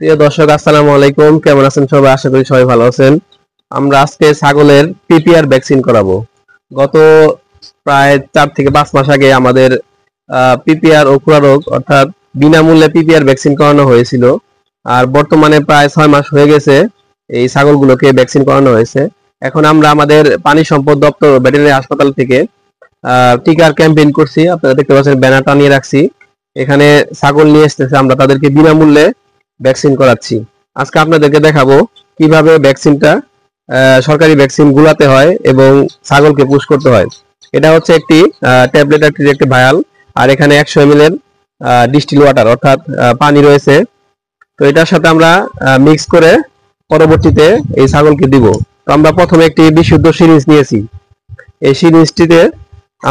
প্রিয় দর্শক, আসসালামু আলাইকুম। কেমন আছেন সবাই? আশা করি সবাই ভালো আছেন। আমরা আজকে ছাগলের পিপিআর ভ্যাকসিন করাবো। গত প্রায় 4 থেকে 5 মাস আগে আমাদের পিপিআর ও খুরা রোগ অর্থাৎ বিনামূল্যে পিপিআর ভ্যাকসিন করানো হয়েছিল। আর বর্তমানে প্রায় 6 মাস হয়ে গেছে এই ছাগলগুলোকে ভ্যাকসিন করানো হয়েছে। এখন আমরা আমাদের পানি সম্পদ দপ্তর ভেটেরিনারি হাসপাতাল থেকে টিকার ক্যাম্পেইন করছি। আপনারা দেখতে পাচ্ছেন, ব্যানার টানিয়ে রাখছি। এখানে ছাগল নিয়ে এসেছে, আমরা তাদেরকে বিনামূল্যে ভ্যাকসিন করাচ্ছি। আজকে আপনাদেরকে দেখাবো কিভাবে ভ্যাকসিনটা সরকারি ভ্যাকসিন গুলাতে হয় এবং ছাগলকে পুশ করতে হয়। এটা হচ্ছে একটি ট্যাবলেট, একটি ভায়াল, আর এখানে 100 ml এর ডিস্টিল ওয়াটার অর্থাৎ পানি রয়েছে। তো এটার সাথে আমরা মিক্স করে পরবর্তীতে এই ছাগলকে দিব। তো আমরা প্রথমে একটি বিশুদ্ধ সিরিঞ্জ নিয়েছি। এই সিরিঞ্জটিতে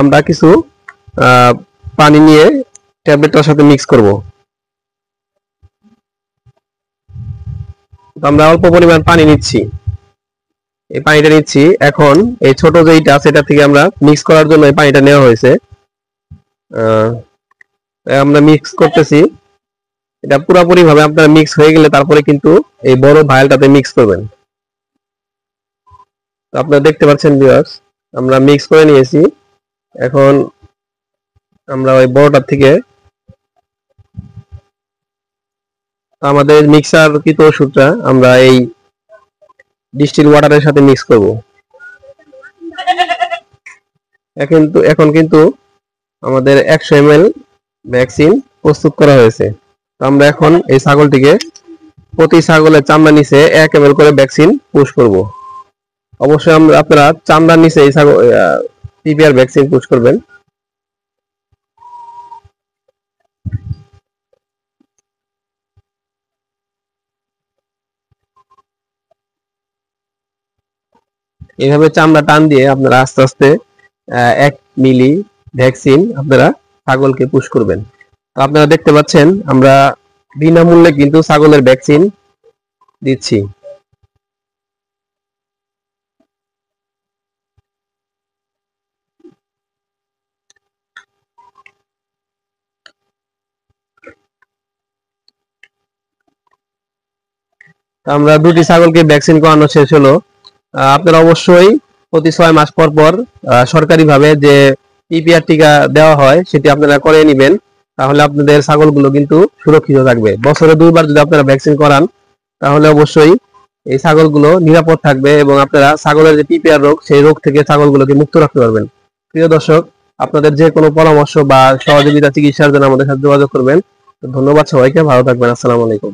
আমরা কিছু পানি নিয়ে ট্যাবলেটটার সাথে মিক্স করব। আমরা অল্প পরিমাণ পানি নিচ্ছি, এই পানিটা নিচ্ছি। এখন এই ছোট যেইটা আছে এটা থেকে আমরা মিক্স করার জন্য এই পানিটা নেওয়া হয়েছে। আমরা মিক্স করতেছি। এটা পুরোপুরি ভাবে আপনারা মিক্স হয়ে গেলে তারপরে কিন্তু এই বড় ভায়ালটাতে মিক্স করবেন। তো আপনারা দেখতে পাচ্ছেন ভিউয়ার্স, আমরা মিক্স করে নিয়েছি। এখন আমরা ওই বড়টার থেকে আমাদের মিক্সার কৃত ওষুধটা আমরা এই ডিস্টিল ওয়াটারের সাথে মিক্স করব। এখন কিন্তু আমাদের 100 ml ভ্যাকসিন প্রস্তুত করা হয়েছে। তো আমরা এখন এই ছাগলটিকে প্রতি ছাগলের চামড়ার নিচে 1 ml করে ভ্যাকসিন পুশ করব। অবশ্যই আপনারা চামড়ার নিচে এই ছাগল পিপিআর ভ্যাকসিন পুশ করবেন। এইভাবে চামড়া টান দিয়ে আপনারা আস্তে আস্তে 1 মিলি ভ্যাকসিন আপনারা ছাগলকে পুশ করবেন। তো আপনারা দেখতে পাচ্ছেন আমরা বিনামূল্যে কিন্তু ছাগলের ভ্যাকসিন দিচ্ছি। আমরা 2টি ছাগলকে ভ্যাকসিন করানো শেষ হলো। আপনারা অবশ্যই প্রতি 6 মাস পর পর সরকারিভাবে যে পিপিআর টিকা দেওয়া হয় সেটি আপনারা করে নেবেন। তাহলে আপনাদের ছাগলগুলো কিন্তু সুরক্ষিত থাকবে। বছরে 2বার যদি আপনারা ভ্যাকসিন করান তাহলে অবশ্যই এই ছাগলগুলো নিরাপদ থাকবে এবং আপনারা ছাগলের যে পিপিআর রোগ সেই রোগ থেকে ছাগলগুলোকে মুক্ত রাখতে পারবেন। প্রিয় দর্শক, আপনাদের যে কোনো পরামর্শ বা সহযোগিতা চিকিৎসার জন্য আমাদের সাথে যোগাযোগ করবেন। ধন্যবাদ সবাইকে, ভালো থাকবেন। আসসালামু আলাইকুম।